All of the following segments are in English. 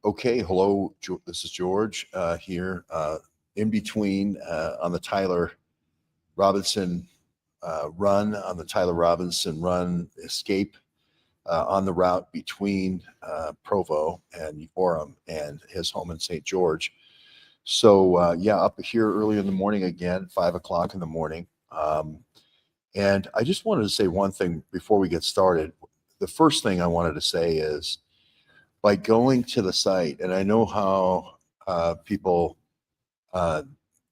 Okay, hello, this is George here in between on the Tyler Robinson run escape on the route between Provo and Orem and his home in St. George. So yeah, up here early in the morning again, 5 o'clock in the morning. And I just wanted to say one thing before we get started. The first thing I wanted to say is by going to the site, and I know how people uh,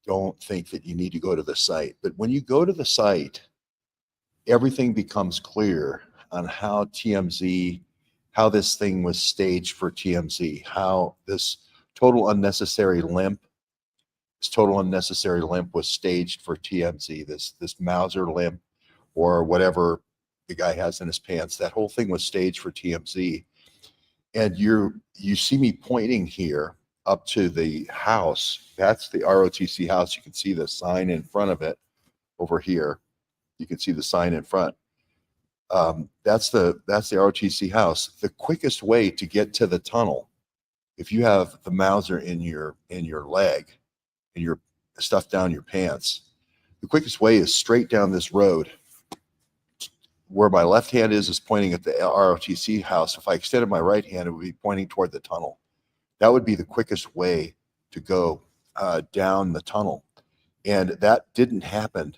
don't think that you need to go to the site, but when you go to the site, everything becomes clear on how TMZ, how this thing was staged for TMZ, how this total unnecessary limp, was staged for TMZ. This Mauser limp or whatever the guy has in his pants, that whole thing was staged for TMZ. And you see me pointing here up to the house. That's the ROTC house. You can see the sign in front of it over here. You can see the sign in front. That's the ROTC house. The quickest way to get to the tunnel, if you have the Mauser in your leg and your stuff down your pants, the quickest way is straight down this road. Where my left hand is pointing at the ROTC house. If I extended my right hand, it would be pointing toward the tunnel. That would be the quickest way to go down the tunnel. And that didn't happen.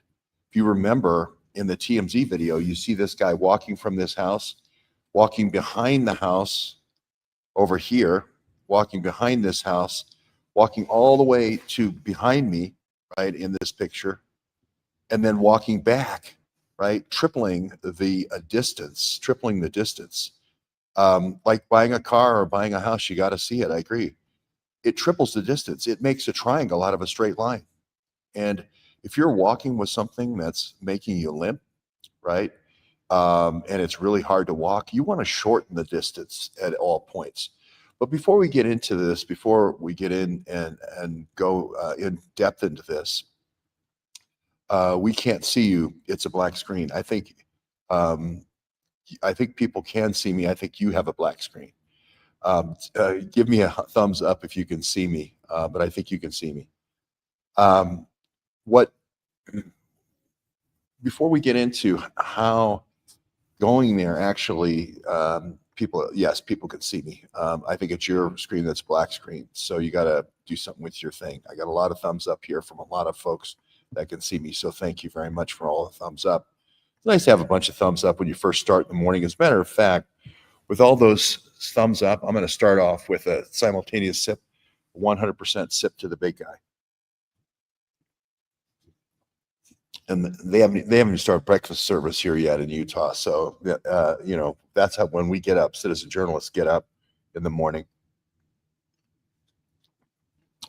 If you remember in the TMZ video, you see this guy walking from this house, walking behind the house over here, walking behind this house, walking all the way to behind me, right, in this picture, and then walking back, right, tripling the distance. Like buying a car or buying a house, you got to see it. I agree. It triples the distance. It makes a triangle out of a straight line. And if you're walking with something that's making you limp, right, and it's really hard to walk, you want to shorten the distance at all points. But before we get into this, before we get in and go in depth into this, we can't see you. It's a black screen. I think people can see me. I think you have a black screen. Give me a thumbs up if you can see me, but I think you can see me. Before we get into how going there actually, people can see me. I think it's your screen that's black screen. So you got to do something with your thing. I got a lot of thumbs up here from a lot of folks that can see me. So thank you very much for all the thumbs up. It's nice to have a bunch of thumbs up when you first start in the morning. As a matter of fact, with all those thumbs up, I'm going to start off with a simultaneous sip, 100% sip to the big guy. And they haven't even started breakfast service here yet in Utah. So, that's how, when we get up, citizen journalists get up in the morning.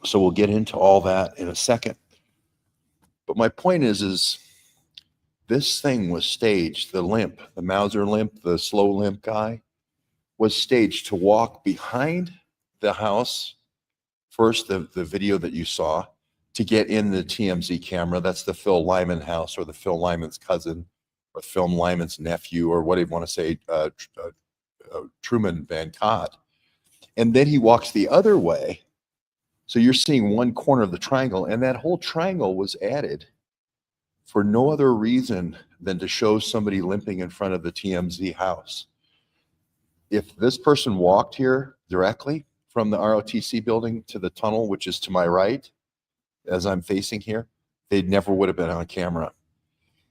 So we'll get into all that in a second. But my point is this thing was staged. The Mauser limp, the slow limp guy was staged to walk behind the house. First, the video that you saw, to get in the TMZ camera. That's the Phil Lyman house, or the Phil Lyman's cousin, or Phil Lyman's nephew, or what do you want to say, Truman Van Cott. And then he walks the other way. So you're seeing one corner of the triangle, and that whole triangle was added for no other reason than to show somebody limping in front of the TMZ house. If this person walked here directly from the ROTC building to the tunnel, which is to my right, as I'm facing here, they never would have been on camera.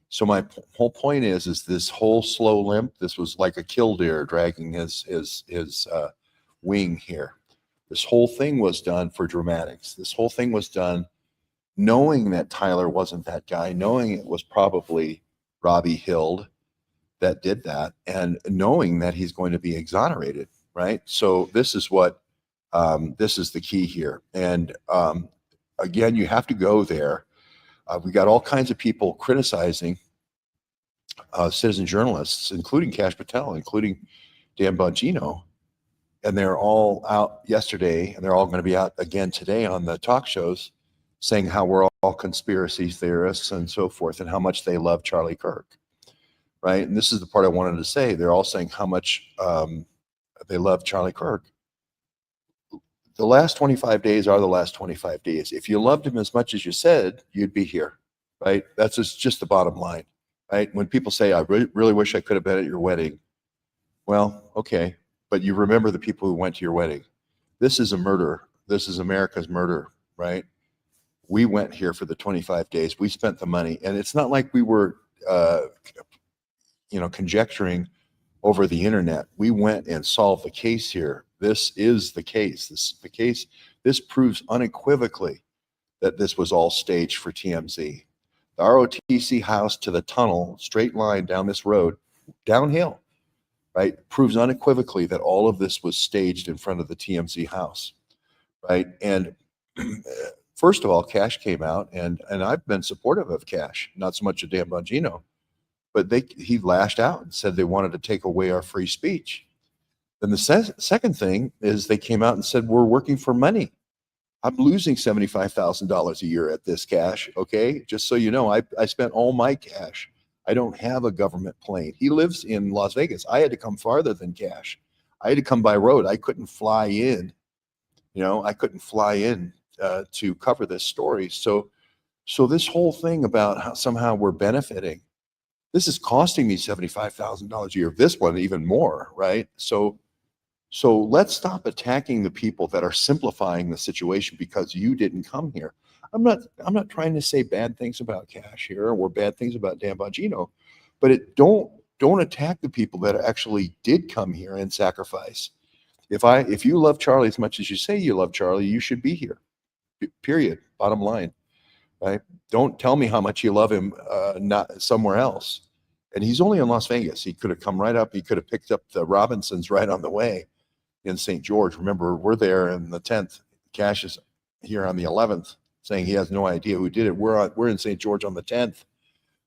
So my whole point is this whole slow limp, this was like a killdeer dragging his wing here. This whole thing was done for dramatics. This whole thing was done knowing that Tyler wasn't that guy, knowing it was probably Robbie Hild that did that, and knowing that he's going to be exonerated, right? So this is what, this is the key here. And again, you have to go there. We got all kinds of people criticizing citizen journalists, including Kash Patel, including Dan Bongino, and they're all out yesterday, and they're all going to be out again today on the talk shows, saying how we're all conspiracy theorists and so forth, and how much they love Charlie Kirk, right? And this is the part I wanted to say. They're all saying how much they love Charlie Kirk. the last 25 days are the last 25 days. If you loved him as much as you said, you'd be here, right? That's just the bottom line, right? When people say, I really wish I could have been at your wedding. Well, okay, but you remember the people who went to your wedding. This is a murder. This is America's murder, right? We went here for the 25 days. We spent the money, and it's not like we were, conjecturing over the internet. We went and solved the case here. This is the case. This is the case. This proves unequivocally that this was all staged for TMZ. The ROTC house to the tunnel, straight line down this road, downhill, right, proves unequivocally that all of this was staged in front of the TMZ house, right? And first of all, Cash came out, and I've been supportive of Cash, not so much of Dan Bongino, but he lashed out and said they wanted to take away our free speech. Then the second thing is they came out and said, we're working for money. I'm losing $75,000 a year at this, Cash, okay? Just so you know, I spent all my cash. I don't have a government plane. He lives in Las Vegas. I had to come farther than Cash. I had to come by road. I couldn't fly in. I couldn't fly in to cover this story. So this whole thing about how somehow we're benefiting, this is costing me $75,000 a year. This one even more, right? So let's stop attacking the people that are simplifying the situation because you didn't come here. I'm not trying to say bad things about Cash here or bad things about Dan Bongino, but don't attack the people that actually did come here and sacrifice. If you love Charlie as much as you say you love Charlie, you should be here. Period. Bottom line, right? Don't tell me how much you love him, not somewhere else. And he's only in Las Vegas. He could have come right up. He could have picked up the Robinsons right on the way in St. George. Remember, we're there on the 10th. Cash is here on the 11th, saying he has no idea who did it. We're in St. George on the 10th.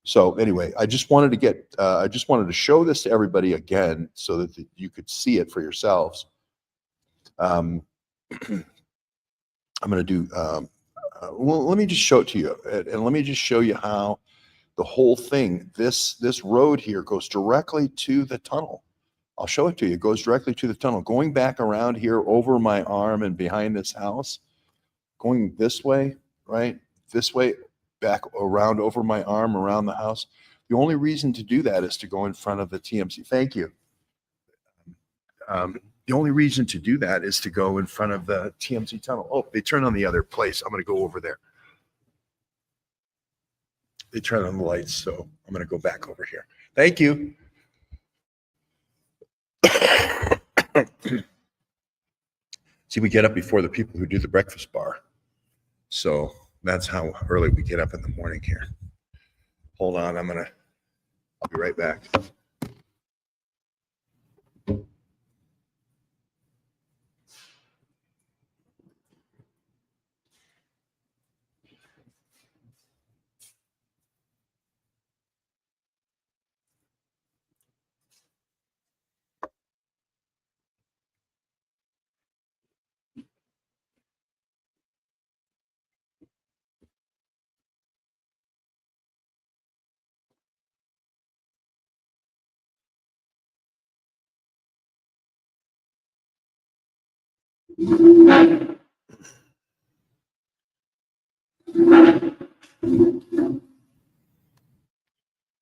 So anyway, I just wanted to show this to everybody again so that you could see it for yourselves. I'm going to do, well, let me just show it to you. And let me just show you how the whole thing, this road here goes directly to the tunnel. I'll show it to you. It goes directly to the tunnel. Going back around here over my arm and behind this house, going this way, right? This way, back around over my arm, around the house. The only reason to do that is to go in front of the TMZ. Thank you. The only reason to do that is to go in front of the TMZ tunnel. Oh, they turn on the other place. I'm going to go over there. They turn on the lights, so I'm going to go back over here. Thank you. See, we get up before the people who do the breakfast bar. So that's how early we get up in the morning here. Hold on, I'll be right back.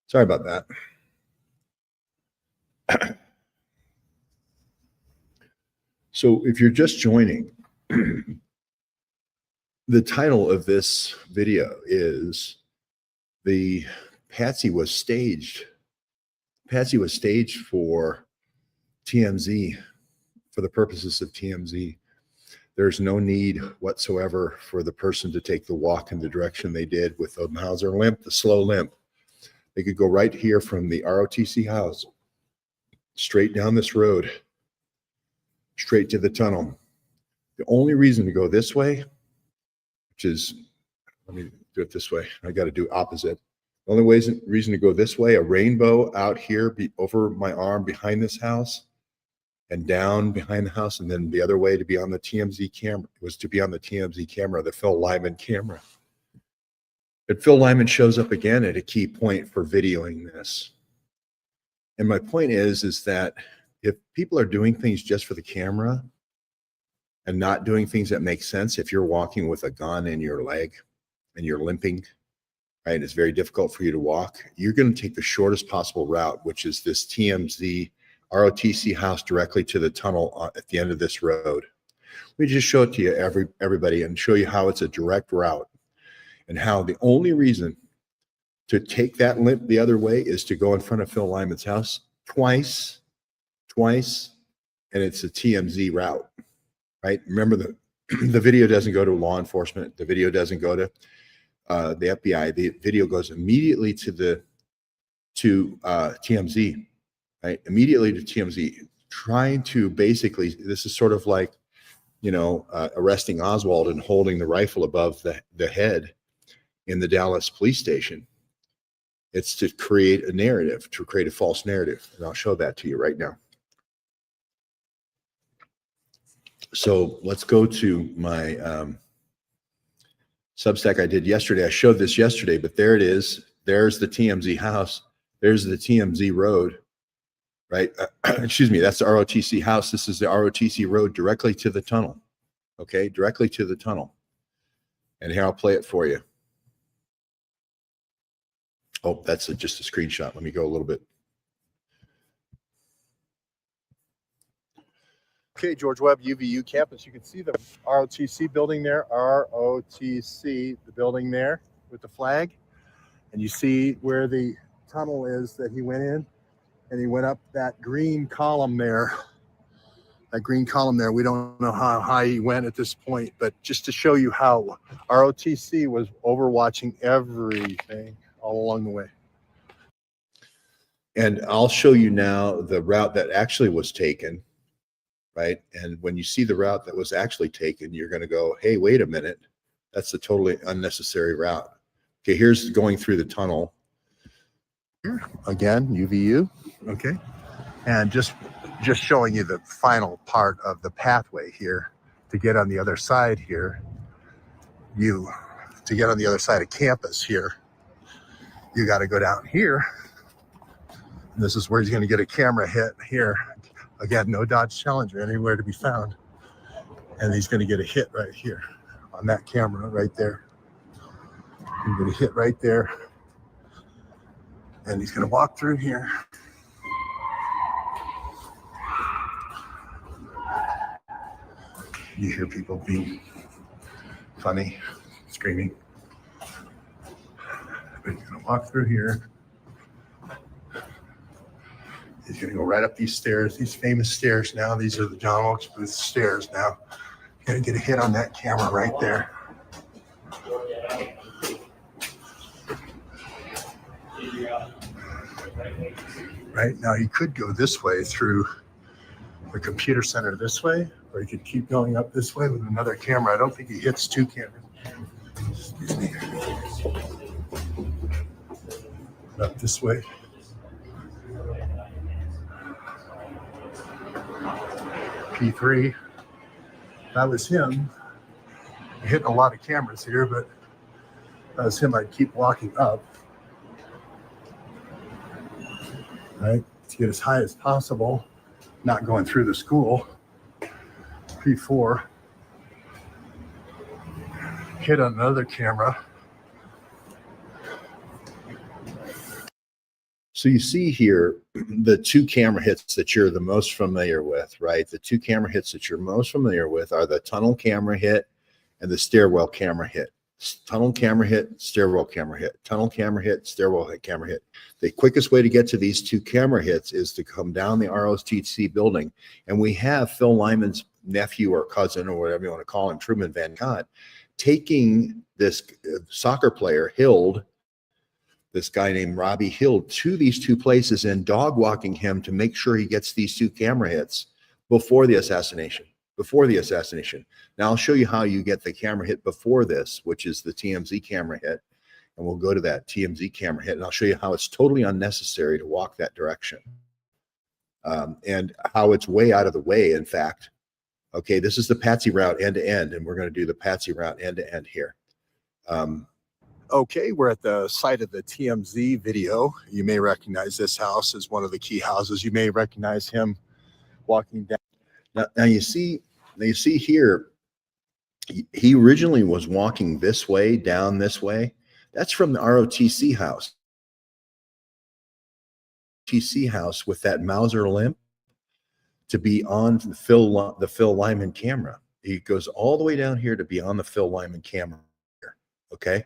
Sorry about that. So if you're just joining, the title of this video is Patsy was staged. Patsy was staged for TMZ, for the purposes of TMZ. There's no need whatsoever for the person to take the walk in the direction they did with the Mauser limp, the slow limp. They could go right here from the ROTC house, straight down this road, straight to the tunnel. The only reason to go this way, which is, let me do it this way. I got to do opposite. The only reason to go this way, a rainbow out here over my arm behind this house and down behind the house, and then the other way to be on the TMZ camera, was to be on the TMZ camera, the Phil Lyman camera. But Phil Lyman shows up again at a key point for videoing this. And my point is that if people are doing things just for the camera, and not doing things that make sense. If you're walking with a gun in your leg and you're limping, right, it's very difficult for you to walk, you're going to take the shortest possible route, which is this TMZ ROTC house directly to the tunnel at the end of this road. We just show it to you, everybody, and show you how it's a direct route, and how the only reason to take that limp the other way is to go in front of Phil Lyman's house twice, and it's a TMZ route, right? Remember, the video doesn't go to law enforcement. The video doesn't go to the FBI. The video goes immediately to TMZ, right? Immediately to TMZ, trying to basically, this is sort of like, arresting Oswald and holding the rifle above the head in the Dallas police station. It's to create a narrative, to create a false narrative. And I'll show that to you right now. So let's go to my Substack I did yesterday. I showed this yesterday, but there it is. There's the TMZ house. There's the TMZ road, right? Excuse me, that's the ROTC house. This is the ROTC road directly to the tunnel, okay? Directly to the tunnel. And here, I'll play it for you. Oh, that's just a screenshot. Let me go a little bit. Okay, George Webb UVU campus. You can see the ROTC building there. ROTC, the building there with the flag. And you see where the tunnel is that he went in. And he went up that green column there. That green column there. We don't know how high he went at this point, but just to show you how ROTC was overwatching everything all along the way. And I'll show you now the route that actually was taken, right? And when you see the route that was actually taken, you're going to go, hey, wait a minute. That's a totally unnecessary route. Okay, here's going through the tunnel. Here, again, UVU, okay? And just showing you the final part of the pathway here to get on the other side here. To get on the other side of campus here, you got to go down here. And this is where he's going to get a camera hit here. Again, no Dodge Challenger anywhere to be found. And he's going to get a hit right here on that camera right there. He's going to hit right there. And he's going to walk through here. You hear people being funny, screaming. But he's going to walk through here. He's going to go right up these stairs, these famous stairs now. These are the John Wilkes Booth stairs now. He's going to get a hit on that camera right there. Right now, he could go this way through the computer center this way, or he could keep going up this way with another camera. I don't think he hits two cameras. Excuse me. Up this way. P3. That was him. Hitting a lot of cameras here, but that was him. I'd keep walking up, right, to get as high as possible, not going through the school. P4. Hit on another camera. So you see here the two camera hits that you're the most familiar with, right? The two camera hits that you're most familiar with are the tunnel camera hit and the stairwell camera hit. Tunnel camera hit, stairwell camera hit, tunnel camera hit, stairwell camera hit. The quickest way to get to these two camera hits is to come down the ROTC building. And we have Phil Lyman's nephew or cousin, or whatever you want to call him, Truman Van Cott, taking this soccer player, Hild, this guy named Robbie Hild, to these two places and dog walking him to make sure he gets these two camera hits before the assassination. Now I'll show you how you get the camera hit before this, which is the TMZ camera hit. And we'll go to that TMZ camera hit, and I'll show you how it's totally unnecessary to walk that direction. And how it's way out of the way, in fact. Okay, this is the Patsy route end to end, and we're going to do the Patsy route end to end here. Okay, we're at the site of the TMZ video. You may recognize this house as one of the key houses. You may recognize him walking down. Now you see Now you see here, he originally was walking this way, down this way. That's from the ROTC house. TC house with that Mauser Limp to be on the Phil Lyman camera. He goes all the way down here to be on the Phil Lyman camera. Okay.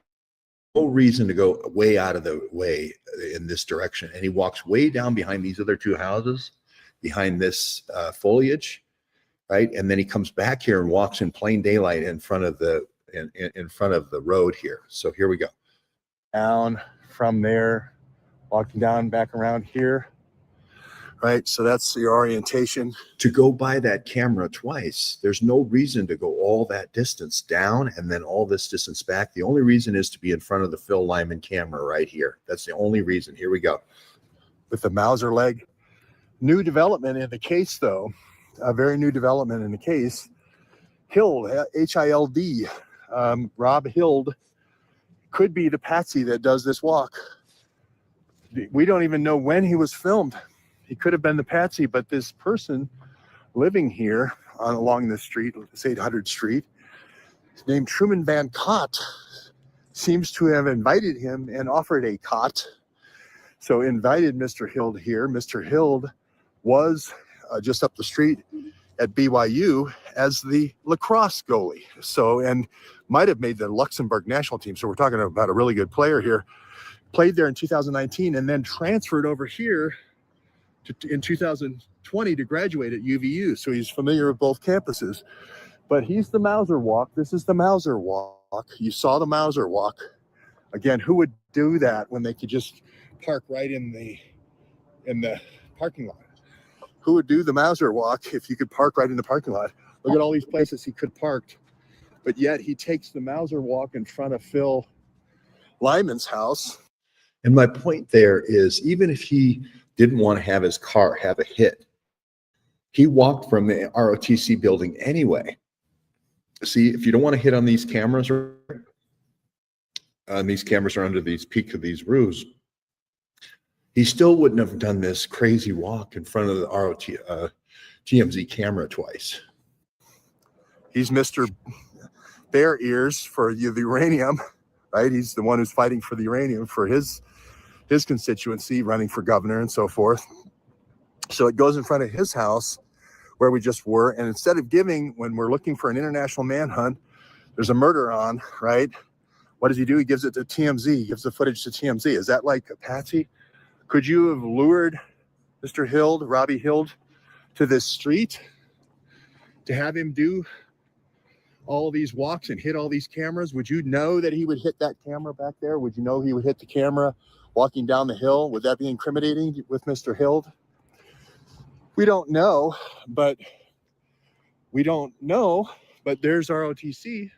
No reason to go way out of the way in this direction. And he walks way down behind these other two houses, behind this foliage, right? And then he comes back here and walks in plain daylight in front of the in front of the road here. So here we go. Down from there, walking down back around here. Right, so that's your orientation. To go by that camera twice, there's no reason to go all that distance down and then all this distance back. The only reason is to be in front of the Phil Lyman camera right here. That's the only reason. Here we go. With the Mauser leg. New development in the case, though. A very new development in the case. Hild, H-I-L-D. Rob Hild could be the patsy that does this walk. We don't even know when he was filmed. He could have been the patsy, but this person living here along this street, this 800 Street, named Truman Van Cott, seems to have invited him and offered a cot. So invited Mr. Hild here. Mr. Hild was just up the street at BYU as the lacrosse goalie. So, and might have made the Luxembourg national team. So we're talking about a really good player here. Played there in 2019 and then transferred over here in 2020 to graduate at UVU. So he's familiar with both campuses. But he's the Mauser walk. This is the Mauser walk. You saw the Mauser walk. Again, who would do that when they could just park right in the parking lot? Who would do the Mauser walk if you could park right in the parking lot? Look at all these places he could parked. But yet he takes the Mauser walk in front of Phil Lyman's house. And my point there is, even if he didn't want to have his car have a hit, he walked from the ROTC building anyway. See, if you don't want to hit on these cameras, these cameras are under these peak of these roofs, he still wouldn't have done this crazy walk in front of the TMZ camera twice. He's Mr. Bear Ears for the uranium, right? He's the one who's fighting for the uranium for his constituency, running for governor and so forth. So it goes in front of his house where we just were. And instead of giving, when we're looking for an international manhunt, there's a murder on, right? What does he do? He gives it to TMZ. He gives the footage to TMZ. Is that like a patsy? Could you have lured Mr. Hild, Robbie Hild, to this street to have him do all these walks and hit all these cameras? Would you know that he would hit that camera back there? Would you know he would hit the camera walking down the hill? Would that be incriminating with Mr. Hild? We don't know, but there's ROTC.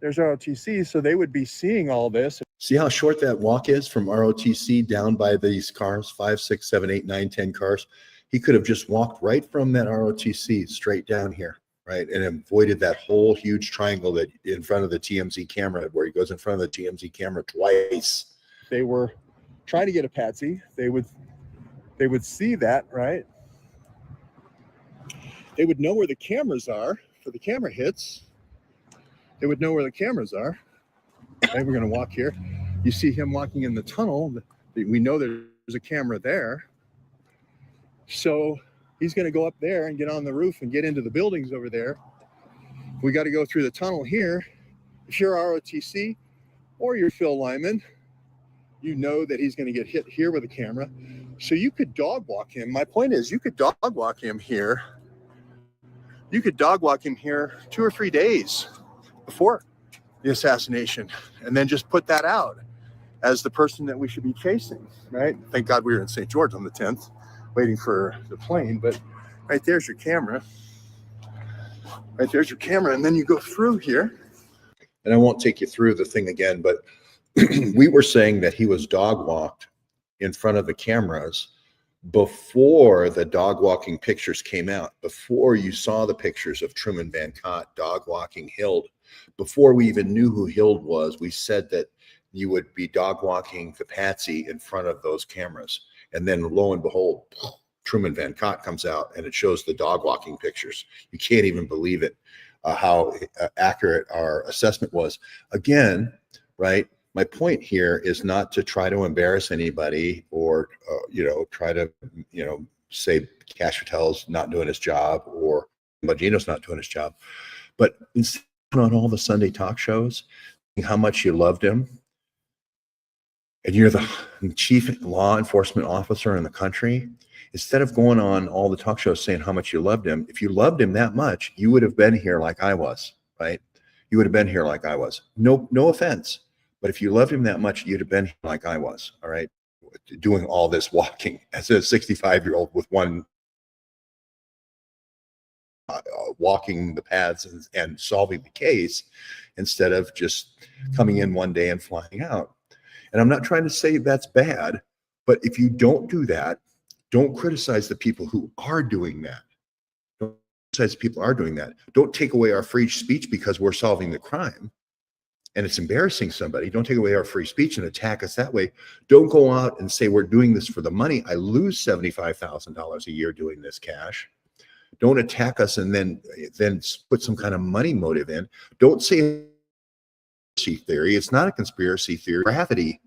There's ROTC, so they would be seeing all this. See how short that walk is from ROTC down by these cars, 5, 6, 7, 8, 9, 10 cars. He could have just walked right from that ROTC straight down here, right? And avoided that whole huge triangle that in front of the TMZ camera, where he goes in front of the TMZ camera twice. They were trying to get a patsy. They would see that, right? They would know where the cameras are for the camera hits. They would know where the cameras are. Okay, we're going to walk here. You see him walking in the tunnel. We know there's a camera there. So he's going to go up there and get on the roof and get into the buildings over there. We got to go through the tunnel here. If you're ROTC or you're Phil Lyman, you know that he's going to get hit here with a camera. So you could dog walk him. My point is, you could dog walk him here. You could dog walk him here 2 or 3 days before the assassination, and then just put that out as the person that we should be chasing, right? Thank God we were in St. George on the 10th, waiting for the plane, but right there's your camera. Right there's your camera, and then you go through here. And I won't take you through the thing again, but we were saying that he was dog walked in front of the cameras before the dog walking pictures came out, before you saw the pictures of Truman Van Cott dog walking Hild, before we even knew who Hild was. We said that you would be dog walking the patsy in front of those cameras. And then lo and behold, Truman Van Cott comes out and it shows the dog walking pictures. You can't even believe it, how accurate our assessment was. Again, right? My point here is not to try to embarrass anybody or, try to, say Cash Patel's not doing his job or Bongino's not doing his job. But instead on all the Sunday talk shows, how much you loved him, and you're the chief law enforcement officer in the country, instead of going on all the talk shows saying how much you loved him, if you loved him that much, you would have been here like I was, right? You would have been here like I was. No offense, but if you loved him that much, you'd have been here like I was, all right? Doing all this walking as a 65-year-old with one walking the paths and solving the case instead of just coming in one day and flying out. And I'm not trying to say that's bad, but if you don't do that, don't criticize the people who are doing that. Don't criticize people who are doing that. Don't take away our free speech because we're solving the crime and it's embarrassing somebody. Don't take away our free speech and attack us that way. Don't go out and say we're doing this for the money. I lose $75,000 a year doing this, Cash. Don't attack us and then put some kind of money motive in. Don't say conspiracy theory. It's not a conspiracy theory. Gravity.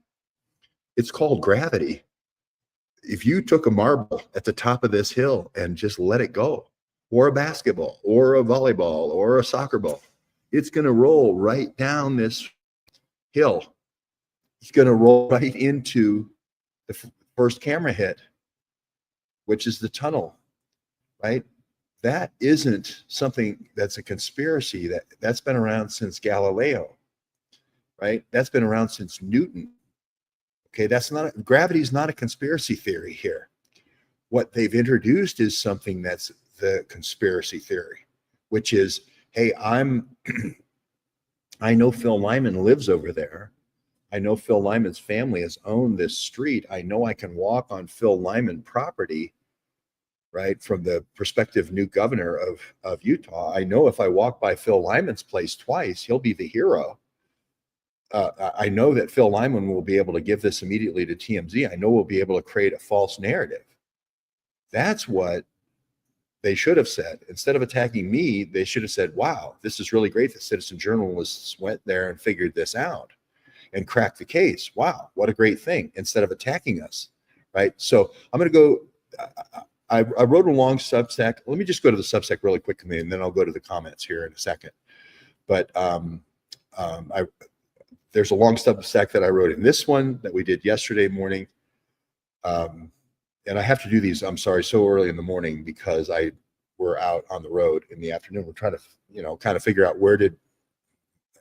It's called gravity. If you took a marble at the top of this hill and just let it go, or a basketball, or a volleyball, or a soccer ball, it's going to roll right down this hill. It's going to roll right into the first camera hit, which is the tunnel, right? That isn't something that's a conspiracy. That's been around since Galileo, right? That's been around since Newton. Okay, gravity is not a conspiracy theory here. What they've introduced is something that's the conspiracy theory, which is, hey, I know Phil Lyman lives over there. I know Phil Lyman's family has owned this street. I know I can walk on Phil Lyman property, right? From the prospective new governor of Utah. I know if I walk by Phil Lyman's place twice, he'll be the hero. I know that Phil Lyman will be able to give this immediately to TMZ. I know we'll be able to create a false narrative. That's what they should have said. Instead of attacking me, they should have said, wow, this is really great that citizen journalists went there and figured this out and cracked the case. Wow, what a great thing, instead of attacking us, right? So I'm going to go, I wrote a long Substack. Let me just go to the Substack really quickly, and then I'll go to the comments here in a second. But there's a long Substack that I wrote in this one that we did yesterday morning. And I have to do these, I'm sorry, so early in the morning because we're out on the road in the afternoon. We're trying to, kind of figure out where did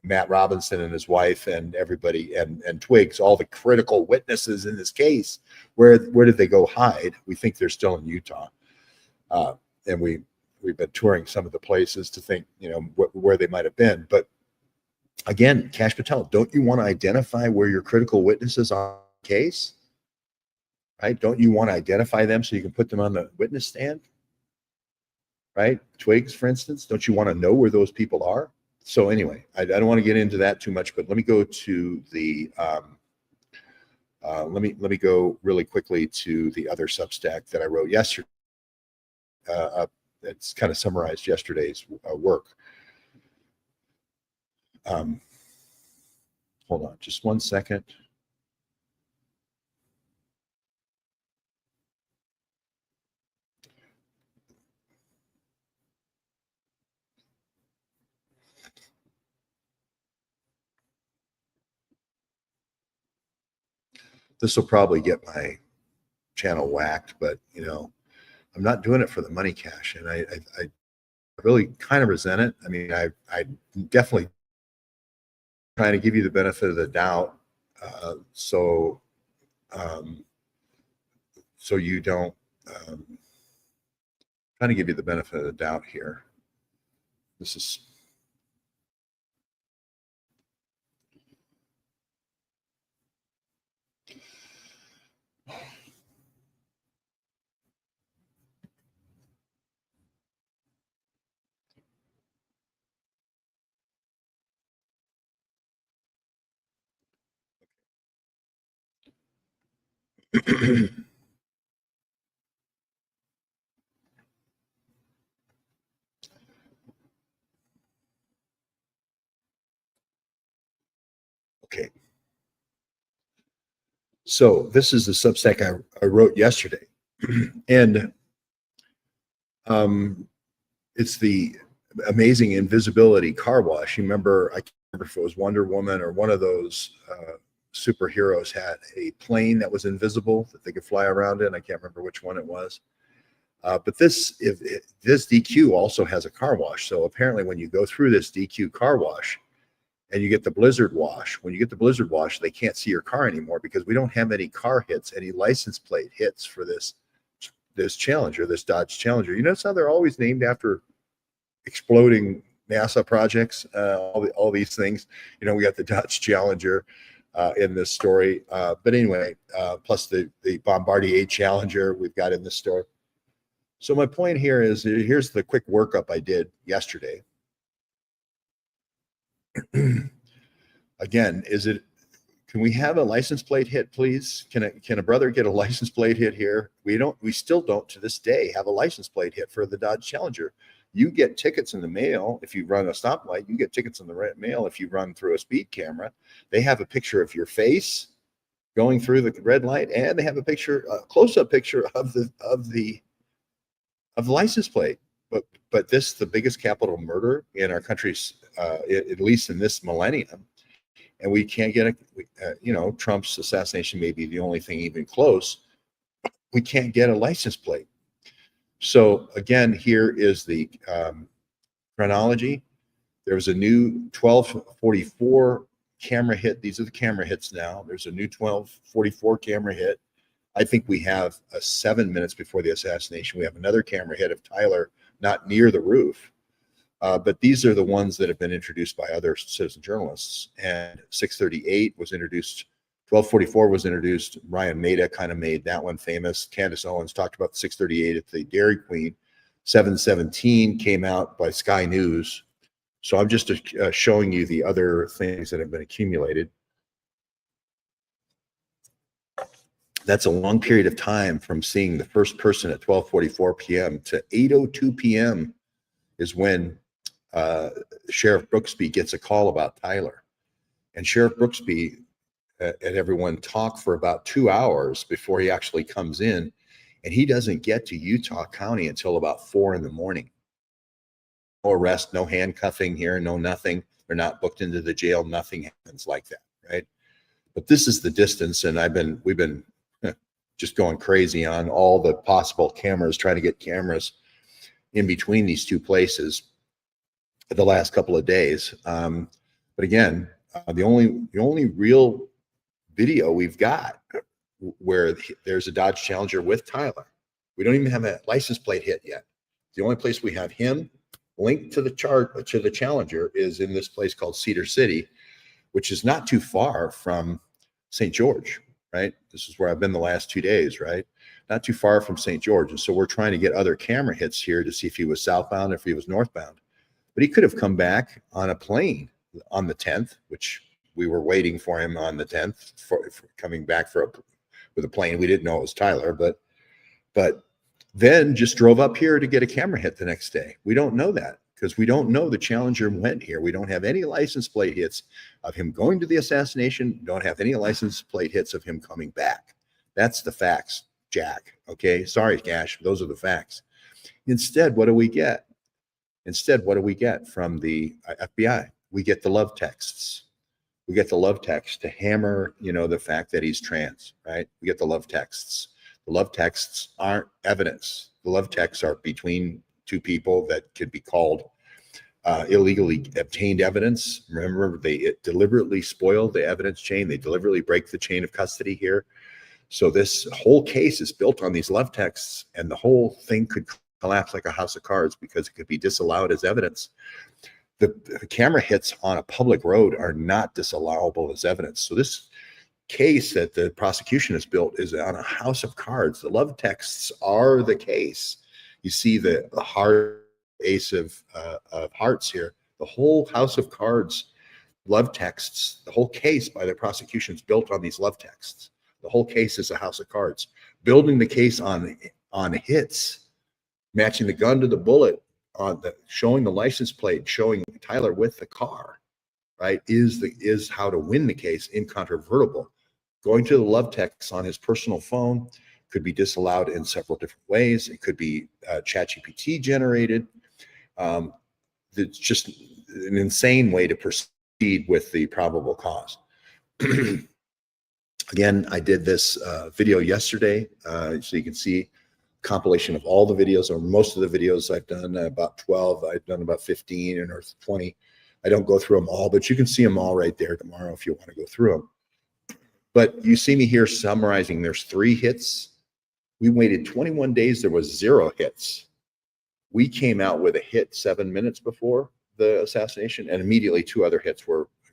Matt Robinson and his wife and everybody and Twiggs, all the critical witnesses in this case, where did they go hide? We think they're still in Utah. And we've been touring some of the places to think, where they might have been. But again, Cash Patel, don't you want to identify where your critical witnesses are in the case? Right? Don't you want to identify them so you can put them on the witness stand? Right? Twiggs, for instance, don't you want to know where those people are? So anyway, I don't want to get into that too much, but let me go to the let me go really quickly to the other Substack that I wrote yesterday. It's kind of summarized yesterday's work. Hold on, just one second. This will probably get my channel whacked, but I'm not doing it for the money, Cash, and I really kind of resent it. I mean, I definitely trying to give you the benefit of the doubt, so you don't trying to give you the benefit of the doubt here. This is So this is the Substack I wrote yesterday, and it's the amazing invisibility car wash. You remember? I can't remember if it was Wonder Woman or one of those superheroes had a plane that was invisible that they could fly around in. I can't remember which one it was. But this DQ also has a car wash. So apparently, when you go through this DQ car wash, and you get the blizzard wash. When you get the blizzard wash, they can't see your car anymore because we don't have any car hits, any license plate hits for this Challenger, this Dodge Challenger. You notice how they're always named after exploding NASA projects, all these things. You know, we got the Dodge Challenger in this story. But anyway, plus the Bombardier Challenger we've got in this story. So my point here is, here's the quick workup I did yesterday. Again, can we have a license plate hit, please? Can a brother get a license plate hit here? We still don't to this day have a license plate hit for the Dodge Challenger. You get tickets in the mail if you run a stoplight. You get tickets in the mail if you run through a speed camera. They have a picture of your face going through the red light, and they have a close-up picture of the license plate. But this, the biggest capital murder in our country's, at least in this millennium, and we can't get Trump's assassination may be the only thing even close. We can't get a license plate. So again, here is the chronology. There was a new 1244 camera hit. These are the camera hits now. There's a new 1244 camera hit. I think we have 7 minutes before the assassination. We have another camera hit of Tyler not near the roof. But these are the ones that have been introduced by other citizen journalists. And 638 was introduced. 1244 was introduced. Ryan Maida kind of made that one famous. Candace Owens talked about the 638 at the Dairy Queen. 717 came out by Sky News. So I'm just showing you the other things that have been accumulated. That's a long period of time from seeing the first person at 12:44 p.m. to 8:02 p.m. is when Sheriff Brooksby gets a call about Tyler. And Sheriff Brooksby and everyone talk for about 2 hours before he actually comes in. And he doesn't get to Utah County until about 4 in the morning. No arrest, no handcuffing here, no nothing. They're not booked into the jail. Nothing happens like that, right? But this is the distance, and we've been just going crazy on all the possible cameras, trying to get cameras in between these two places the last couple of days. But again, the only real video we've got where there's a Dodge Challenger with Tyler. We don't even have a license plate hit yet. The only place we have him linked to the Challenger is in this place called Cedar City, which is not too far from St. George, right? This is where I've been the last 2 days, right? Not too far from St. George. And so we're trying to get other camera hits here to see if he was southbound, if he was northbound. But he could have come back on a plane on the 10th, which we were waiting for him on the 10th for coming back with a plane. We didn't know it was Tyler, but then just drove up here to get a camera hit the next day. We don't know that because we don't know the Challenger went here. We don't have any license plate hits of him going to the assassination. Don't have any license plate hits of him coming back. That's the facts, Jack. Okay, sorry, Cash. Those are the facts. Instead, what do we get? What do we get from the FBI? We get the love texts. We get the love text to hammer, the fact that he's trans, right? We get the love texts. The love texts aren't evidence. The love texts are between two people that could be called illegally obtained evidence. Remember, they deliberately spoil the evidence chain. They deliberately break the chain of custody here. So this whole case is built on these love texts, and the whole thing could collapse like a house of cards because it could be disallowed as evidence. The camera hits on a public road are not disallowable as evidence. So this case that the prosecution has built is on a house of cards. The love texts are the case. You see the heart, ace of hearts here. The whole house of cards, love texts, the whole case by the prosecution is built on these love texts. The whole case is a house of cards. Building the case on hits, matching the gun to the bullet, showing the license plate, showing Tyler with the car, right, is how to win the case, incontrovertible. Going to the love text on his personal phone could be disallowed in several different ways. It could be ChatGPT generated. It's just an insane way to proceed with the probable cause. Again, I did this video yesterday, so you can see compilation of all the videos, or most of the videos I've done, about 12. I've done about 15 or 20. I don't go through them all, but you can see them all right there tomorrow if you want to go through them. But you see me here summarizing. There's 3 hits. We waited 21 days. There was 0 hits. We came out with a hit 7 minutes before the assassination, and immediately 2 other hits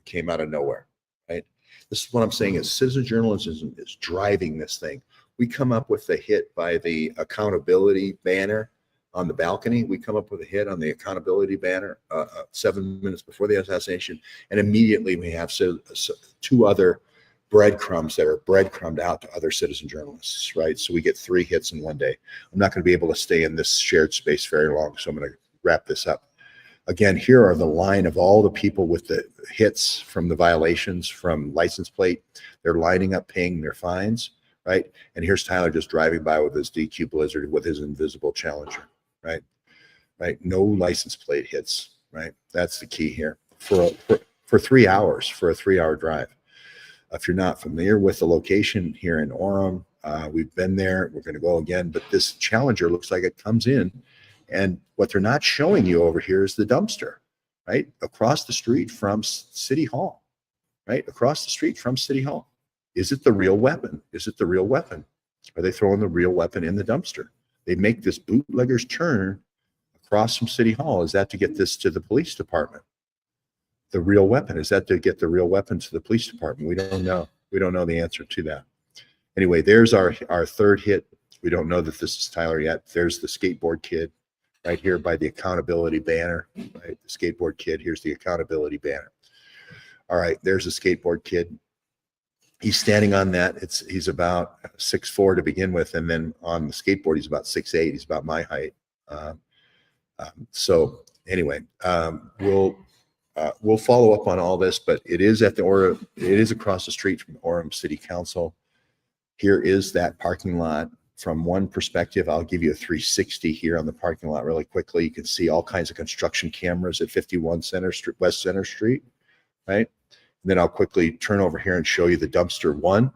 came out of nowhere, right? This is what I'm saying is citizen journalism is driving this thing. We come up with the hit by the accountability banner on the balcony. We come up with a hit on the accountability banner 7 minutes before the assassination, and immediately we have 2 other breadcrumbs that are breadcrumbed out to other citizen journalists, right? So we get 3 hits in one day. I'm not going to be able to stay in this shared space very long, so I'm going to wrap this up. Again, here are the line of all the people with the hits from the violations from license plate. They're lining up paying their fines, right? And here's Tyler just driving by with his DQ Blizzard with his invisible Challenger, right? Right? No license plate hits, right? That's the key here for 3 hours, for a 3-hour drive. If you're not familiar with the location here in Orem, we've been there. We're going to go again, but this Challenger looks like it comes in, and what they're not showing you over here is the dumpster, right? Across the street from City Hall, right? Across the street from City Hall. Is it the real weapon? Is it the real weapon? Are they throwing the real weapon in the dumpster? They make this bootlegger's turn across from City Hall. Is that to get this to the police department? The real weapon, is that to get the real weapon to the police department? We don't know. We don't know the answer to that. Anyway, there's our 3rd hit. We don't know that this is Tyler yet. There's the skateboard kid right here by the accountability banner, right? The skateboard kid, here's the accountability banner. All right, there's the skateboard kid. He's standing on that. He's about 6'4" to begin with, and then on the skateboard, he's about 6'8". He's about my height. So anyway, we'll follow up on all this, but it is at it is across the street from Orem City Council. Here is that parking lot. From one perspective, I'll give you a 360 here on the parking lot really quickly. You can see all kinds of construction cameras at 51 West Center Street, right? And then I'll quickly turn over here and show you the dumpster 1,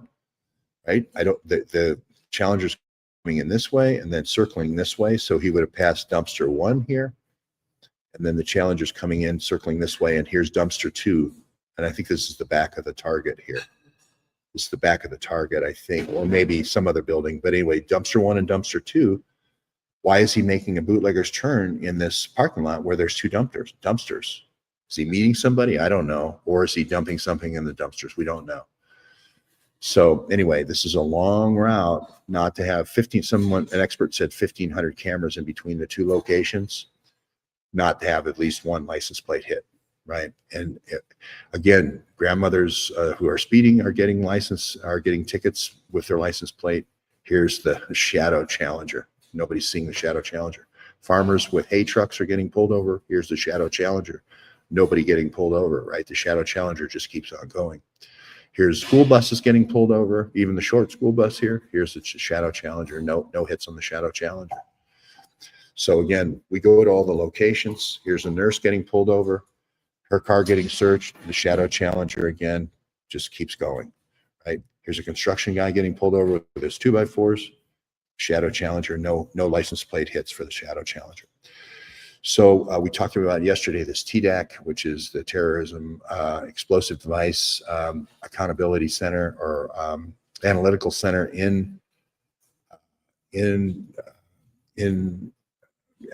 right? The Challenger's coming in this way and then circling this way. So he would have passed dumpster 1 here. And then the Challenger's coming in, circling this way, and here's dumpster 2. And I think this is the back of the Target here. This is the back of the Target, I think, or maybe some other building. But anyway, dumpster 1 and dumpster 2. Why is he making a bootlegger's turn in this parking lot where there's 2 dumpsters? Is he meeting somebody? I don't know. Or is he dumping something in the dumpsters? We don't know. So anyway, this is a long route not to have an expert said 1,500 cameras in between the 2 locations, not to have at least 1 license plate hit, right? And again, grandmothers who are speeding are getting tickets with their license plate. Here's the shadow Challenger. Nobody's seeing the shadow Challenger. Farmers with hay trucks are getting pulled over. Here's the shadow Challenger. Nobody getting pulled over, right? The shadow Challenger just keeps on going. Here's school buses getting pulled over, even the short school bus here. Here's the shadow Challenger. No hits on the shadow Challenger. So again, we go to all the locations. Here's a nurse getting pulled over, her car getting searched. The shadow Challenger again just keeps going, right? Here's a construction guy getting pulled over with his 2x4s. Shadow Challenger, no license plate hits for the shadow Challenger. So we talked about yesterday this TDAC, which is the Terrorism Explosive Device Accountability Center or Analytical Center in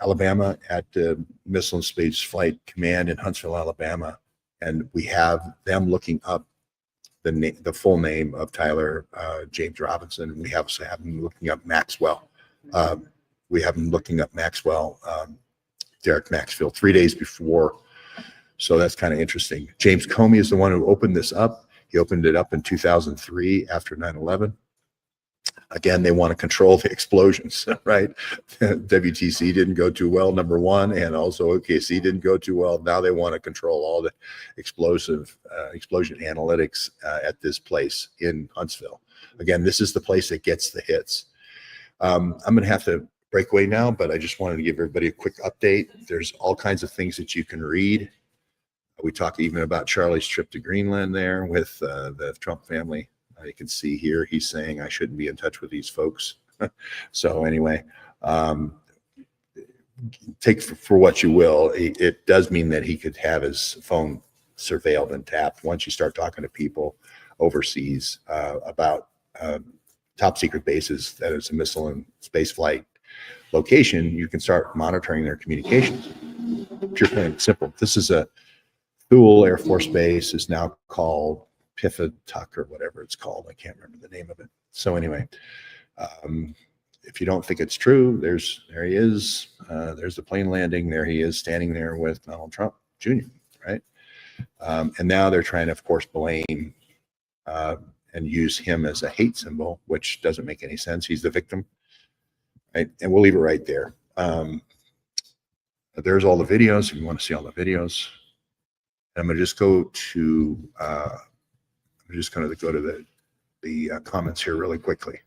Alabama at the Missile and Space Flight Command in Huntsville, Alabama, and we have them looking up the full name of Tyler James Robinson, and we also have them looking up Maxwell. Derek Maxfield 3 days before. So that's kind of interesting. James Comey is the one who opened this up. He opened it up in 2003 after 9/11. Again, they want to control the explosions, right? WTC didn't go too well, number one, and also OKC didn't go too well. Now they want to control all the explosion analytics at this place in Huntsville. Again, this is the place that gets the hits. I'm going to have to break away now, but I just wanted to give everybody a quick update. There's all kinds of things that you can read. We talk even about Charlie's trip to Greenland there with the Trump family. You can see here, he's saying I shouldn't be in touch with these folks. So anyway, take for what you will. It does mean that he could have his phone surveilled and tapped once you start talking to people overseas about top secret bases that is a missile and space flight location. You can start monitoring their communications. Pure plain and simple. This is a Thule Air Force Base, is now called Pifatuck or whatever it's called. I can't remember the name of it. So anyway, if you don't think it's true, there he is. There's the plane landing. There he is standing there with Donald Trump Jr., right? And now they're trying to, of course, blame and use him as a hate symbol, which doesn't make any sense. He's the victim, right? And we'll leave it right there. There's all the videos if you want to see all the videos. I'm going to just go to the comments here really quickly.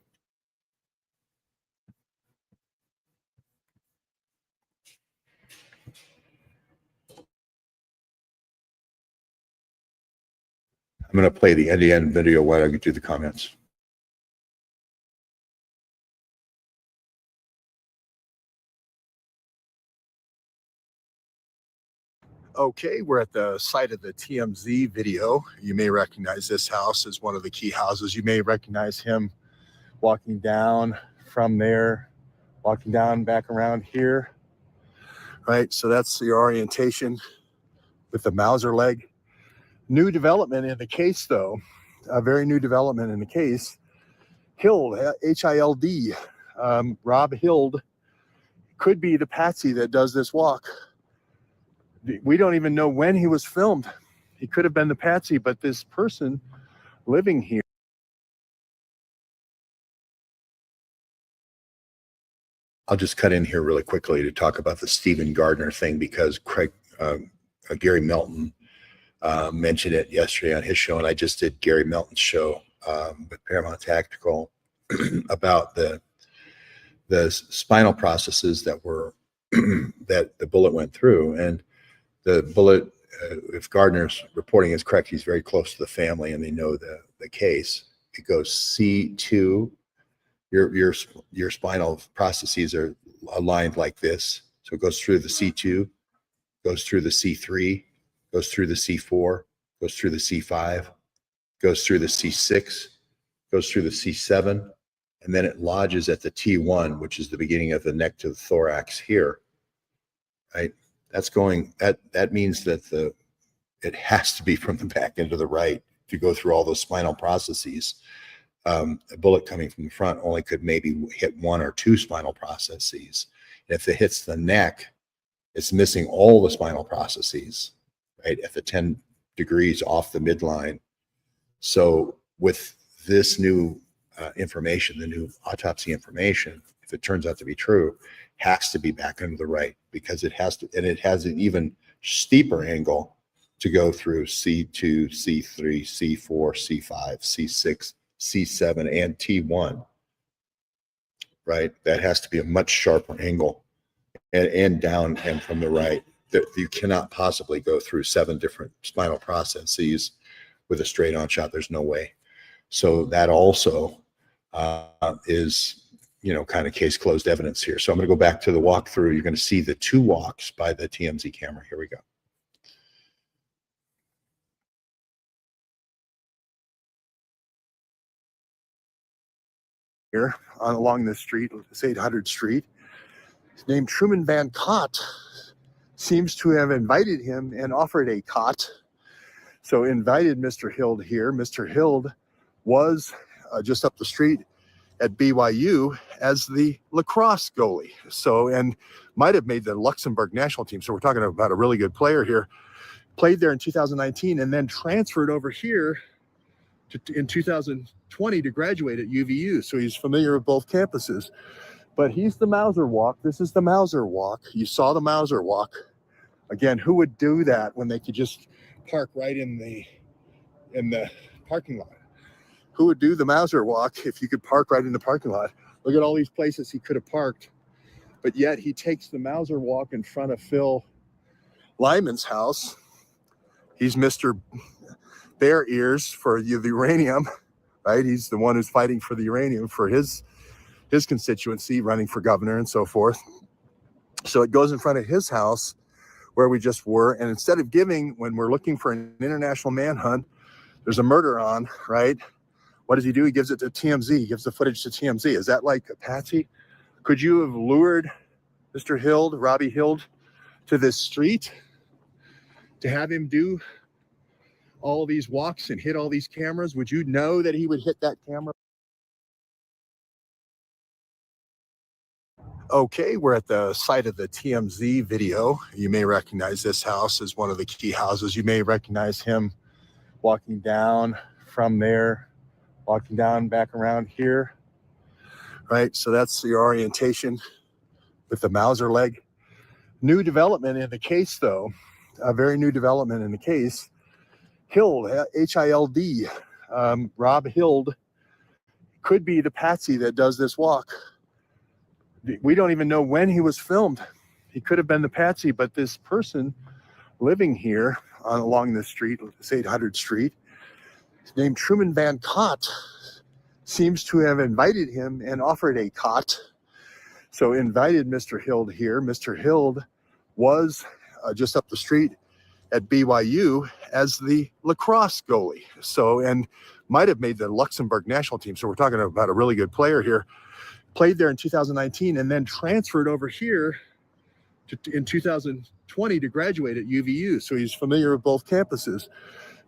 I'm going to play the end video while I get to the comments. Okay, we're at the site of the TMZ video. You may recognize this house as one of the key houses. You may recognize him walking down from there, walking down back around here, right? So that's your orientation with the Mauser leg. New development in the case, though, a very new development in the case. Hild, H-I-L-D, Rob Hild could be the patsy that does this walk. We don't even know when he was filmed. He could have been the patsy, but this person living here. I'll just cut in here really quickly to talk about the Stephen Gardner thing, because Gary Melton mentioned it yesterday on his show, and I just did Gary Melton's show with Paramount Tactical about the spinal processes that were that the bullet went through. And the bullet, if Gardner's reporting is correct, he's very close to the family and they know the case. It goes C2. Your spinal processes are aligned like this. So it goes through the C2, goes through the C3, goes through the C4, goes through the C5, goes through the C6, goes through the C7, and then it lodges at the T1, which is the beginning of the neck to the thorax here, right? That means that it has to be from the back end to the right to go through all those spinal processes. A bullet coming from the front only could maybe hit one or two spinal processes. If it hits the neck, it's missing all the spinal processes, right, at the 10 degrees off the midline. So with this new information, the new autopsy information, if it turns out to be true, has to be back into the right, because it has to, and it has an even steeper angle to go through C2, C3, C4, C5, C6, C7, and T1, right? That has to be a much sharper angle, and down and from the right. That you cannot possibly go through 7 different spinal processes with a straight on shot. There's no way. So that also is, kind of case closed evidence here. So I'm going to go back to the walkthrough. You're going to see the 2 walks by the TMZ camera. Here we go. Here along this street, it's 800 Street. His name Truman Van Cott seems to have invited him and offered a cot. So invited Mr. Hild here. Mr. Hild was just up the street at BYU as the lacrosse goalie. So, and might have made the Luxembourg national team. So we're talking about a really good player here. Played there in 2019 and then transferred over here in 2020 to graduate at UVU, so he's familiar with both campuses. But he's the Mauser walk. This is the Mauser walk. You saw the Mauser walk. Again, who would do that when they could just park right in the parking lot? Who would do the Mauser walk if you could park right in the parking lot? Look at all these places he could have parked, but yet he takes the Mauser walk in front of Phil Lyman's house. He's Mr. Bear Ears for the uranium, right? He's the one who's fighting for the uranium for his constituency, running for governor and so forth. So it goes in front of his house where we just were. And instead of giving, when we're looking for an international manhunt, there's a murder on, right? What does he do? He gives it to TMZ. He gives the footage to TMZ. Is that like a patsy? Could you have lured Mr. Hild, Robbie Hild, to this street to have him do all these walks and hit all these cameras? Would you know that he would hit that camera? Okay, we're at the site of the TMZ video. You may recognize this house as one of the key houses. You may recognize him walking down from there, walking down back around here, right? So that's your orientation with the Mauser leg. New development in the case, though, a very new development in the case. Hild, H-I-L-D, Rob Hild could be the patsy that does this walk. We don't even know when he was filmed. He could have been the patsy, but this person living here along this street, this 800 Street, named Truman Van Cott, seems to have invited him and offered a cot. So invited Mr. Hild here. Mr. Hild was just up the street at BYU as the lacrosse goalie. So, and might have made the Luxembourg national team. So we're talking about a really good player here. Played there in 2019 and then transferred over here in 2020 to graduate at UVU. So he's familiar with both campuses.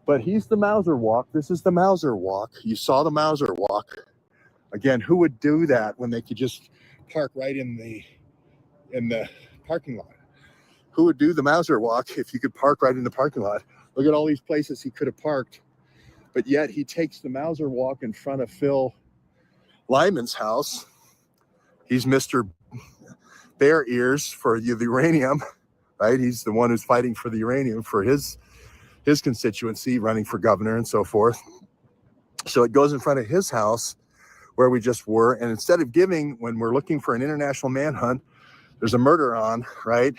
But he's the Mauser walk. This is the Mauser walk. You saw the Mauser walk. Again, who would do that when they could just park right in the parking lot? Who would do the Mauser walk if you could park right in the parking lot? Look at all these places he could have parked, but yet he takes the Mauser walk in front of Phil Lyman's house. He's Mr. Bear Ears for the uranium, right? He's the one who's fighting for the uranium for his constituency, running for governor and so forth. So it goes in front of his house where we just were. And instead of giving, when we're looking for an international manhunt, there's a murder on, right?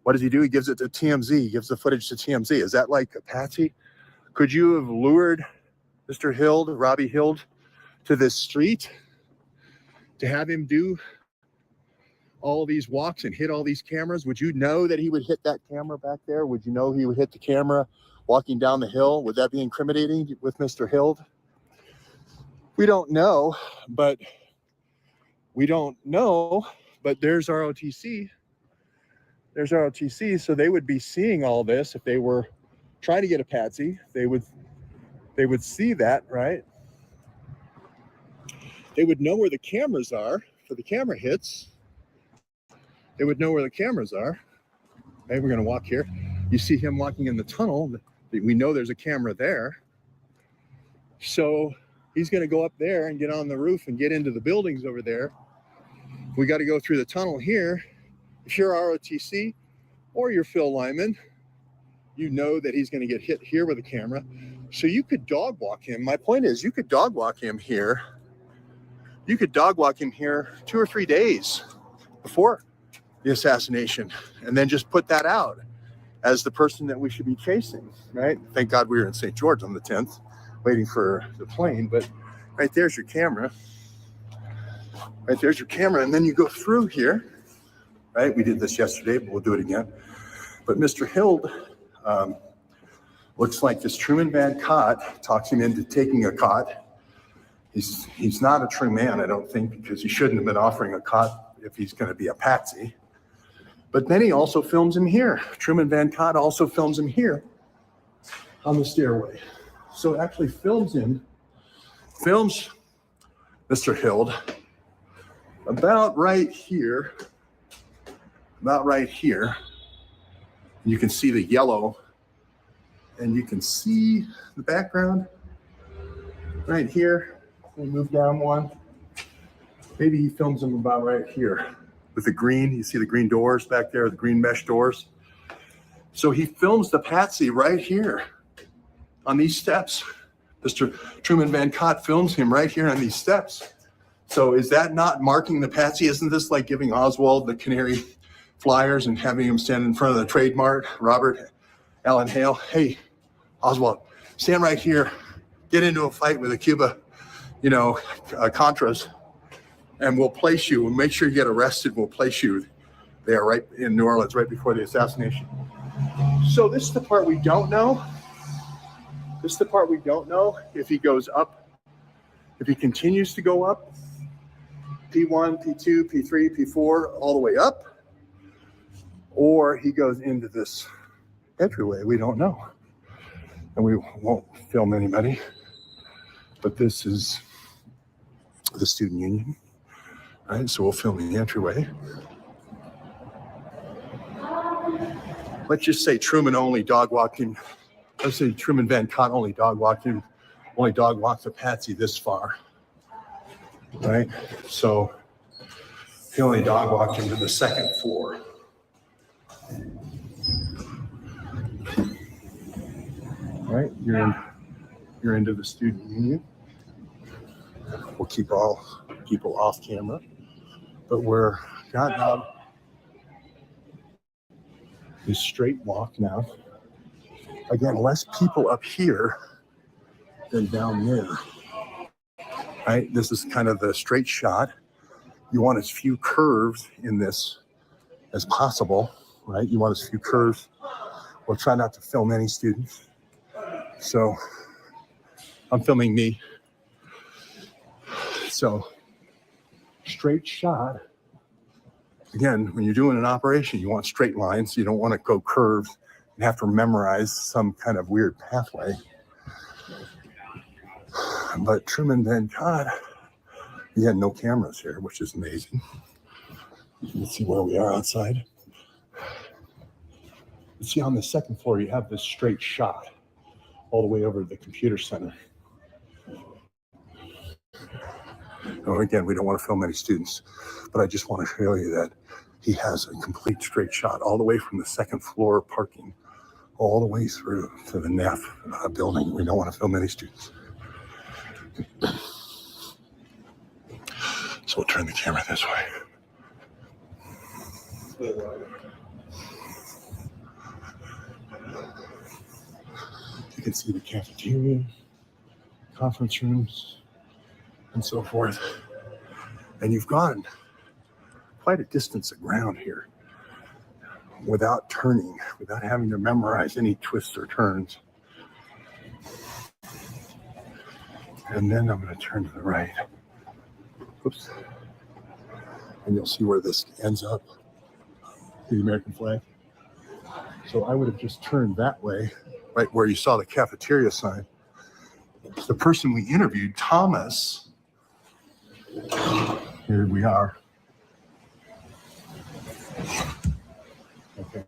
What does he do? He gives it to TMZ. He gives the footage to TMZ. Is that like a patsy? Could you have lured Mr. Hild, Robbie Hild, to this street to have him do all these walks and hit all these cameras? Would you know that he would hit that camera back there? Would you know he would hit the camera walking down the hill? Would that be incriminating with Mr. Hild? We don't know, but there's ROTC. There's ROTC, so they would be seeing all this if they were trying to get a patsy. They would see that, right? They would know where the cameras are for the camera hits. They would know where the cameras are. Hey, we're going to walk here. You see him walking in the tunnel. We know there's a camera there. So he's going to go up there and get on the roof and get into the buildings over there. We got to go through the tunnel here. If you're ROTC or you're Phil Lyman, you know that he's going to get hit here with a camera. So you could dog walk him. My point is, you could dog walk him here. You could dog walk him here 2 or 3 days before the assassination and then just put that out as the person that we should be chasing, right? Thank God we were in St. George on the 10th waiting for the plane, but right there's your camera. Right there's your camera, and then you go through here, right? We did this yesterday, but we'll do it again. But Mr. Hild looks like this Truman Van Cott talks him into taking a cot. He's not a true man, I don't think, because he shouldn't have been offering a cot if he's going to be a patsy. But then he also films him here. Truman Van Cott also films him here on the stairway. So it actually films Mr. Hild about right here. You can see the yellow, and you can see the background. right here. We move down one. Maybe he films them about right here with the green. You see the green doors back there, the green mesh doors. So he films the Patsy right here on these steps. Mr. Truman Van Cott films him right here on these steps. So is that not marking the Patsy? Isn't this like giving Oswald the Canary flyers and having him stand in front of the Trade Mart, Robert Allen Hale? Hey, Oswald, stand right here. Get into a fight with the Cuba, Contras, and we'll place you. We'll make sure you get arrested. We'll place you there right in New Orleans, right before the assassination. So this is the part we don't know. This is the part we don't know. If he goes up, if he continues to go up, P1, P2, P3, P4, all the way up, or he goes into this entryway, we don't know. And we won't film anybody, but this is the student union, right? So we'll film in the entryway. Let's just say Truman only dog walked him. Let's say Truman Van Cott only dog walked the Patsy this far, right? So he only dog walked him to the second floor. Right, you're into the student union. We'll keep all people off camera, but we're got now this straight walk now. Again, less people up here than down there. Right, this is kind of the straight shot. You want as few curves in this as possible, right? You want as few curves. We'll try not to film any students. So I'm filming me. So straight shot. Again, when you're doing an operation, you want straight lines. You don't want to go curves and have to memorize some kind of weird pathway. But Truman Van Cott, he had no cameras here, which is amazing. You can see where we are outside. You see on the second floor, you have this straight shot all the way over to the computer center. Oh, again, we don't want to film any students, but I just want to show you that he has a complete straight shot all the way from the second floor parking, all the way through to the NAF building. We don't want to film any students. So we'll turn the camera this way. You can see the cafeteria, conference rooms, and so forth. And you've gone quite a distance of ground here without turning, without having to memorize any twists or turns. And then I'm going to turn to the right. Oops. And you'll see where this ends up. The American flag. So I would have just turned that way, right where you saw the cafeteria sign. The person we interviewed, Thomas, here we are. Okay.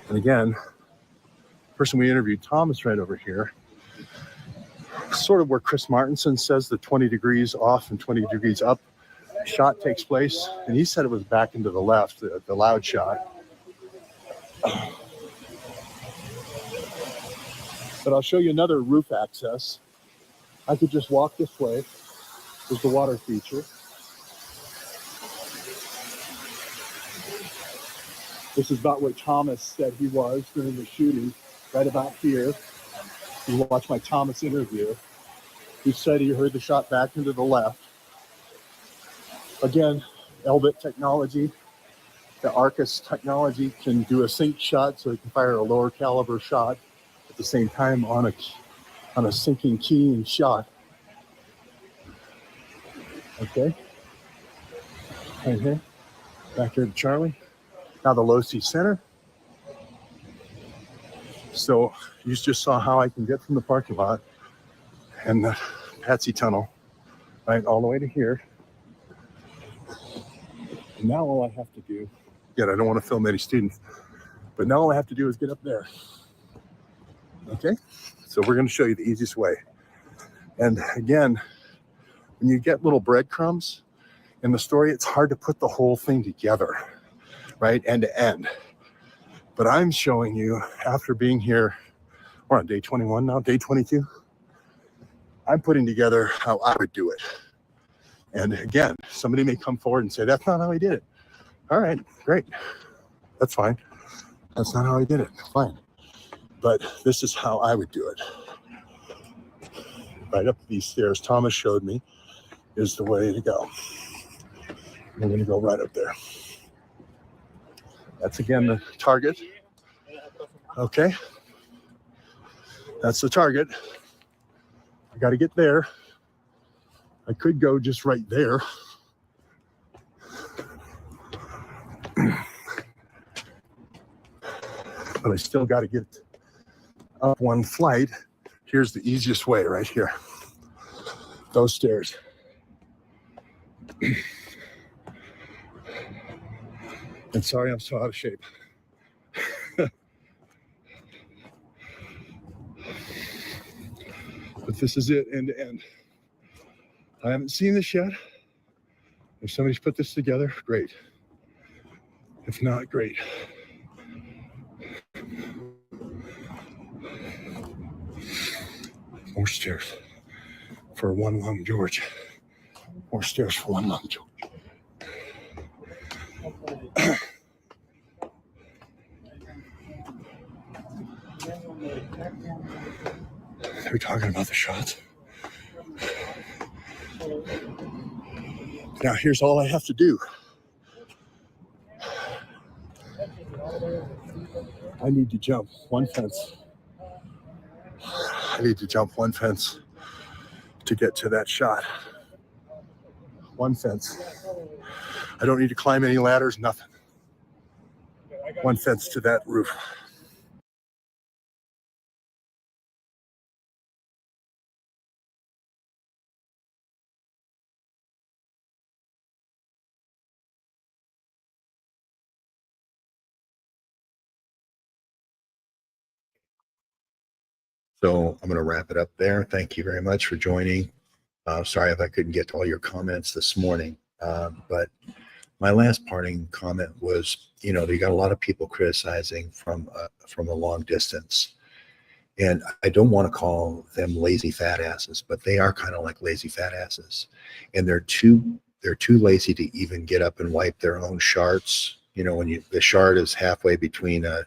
And again, the person we interviewed, Thomas, right over here, sort of where Chris Martinson says the 20 degrees off and 20 degrees up shot takes place. And he said it was back into the left, the loud shot. But I'll show you another roof access. I could just walk this way. There's the water feature. This is about where Thomas said he was during the shooting, right about here. You watch my Thomas interview. He said he heard the shot back into the left. Again, Elbit technology, the Arcus technology can do a sync shot, so it can fire a lower caliber shot at the same time on a sinking keying shot. Okay. Right here. Back here to Charlie. Now the low C center. So you just saw how I can get from the parking lot and the Patsy Tunnel, right, all the way to here. And now all I have to do, again, I don't want to film any students, but now all I have to do is get up there. Okay, so So we're going to show you the easiest way. And again, when you get little breadcrumbs in the story, it's hard to put the whole thing together, right? End to end. But I'm showing you, after being here, we're on day 21 now, day 22. I'm putting together how I would do it. And again, somebody may come forward and say, that's not how he did it. All right, great. That's fine. That's not how I did it. Fine. But this is how I would do it. Right up these stairs Thomas showed me is the way to go. We're going to go right up there. That's again the target. Okay. That's the target. I got to get there. I could go just right there. But I still got to get up one flight. Here's the easiest way right here. Those stairs. And sorry, I'm so out of shape. But this is it, end to end. I haven't seen this yet. If somebody's put this together, great. If not, great. More stairs for one lung George. More stairs for one lung George. Are we talking about the shots? Now here's all I have to do. I need to jump one fence. I need to jump one fence to get to that shot. One fence. I don't need to climb any ladders, nothing. One fence to that roof. So I'm going to wrap it up there. Thank you very much for joining. Sorry if I couldn't get to all your comments this morning. But my last parting comment was, you got a lot of people criticizing from a long distance. And I don't want to call them lazy fat asses, but they are kind of like lazy fat asses. And they're too lazy to even get up and wipe their own sharts. When the shart is halfway between and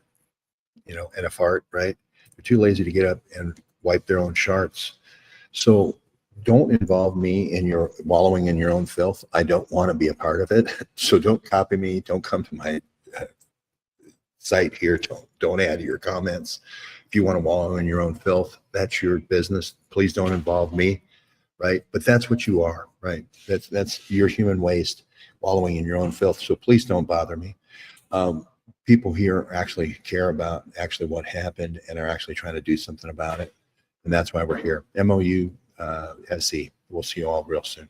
a fart, right? They're too lazy to get up and wipe their own sharts. So don't involve me in your wallowing in your own filth. I don't want to be a part of it. So don't copy me. Don't come to my site here. Don't add your comments. If you want to wallow in your own filth, that's your business. Please don't involve me, right? But that's what you are, right? That's your human waste wallowing in your own filth. So please don't bother me. People here actually care about actually what happened and are actually trying to do something about it. And that's why we're here. MOU SE. We'll see you all real soon.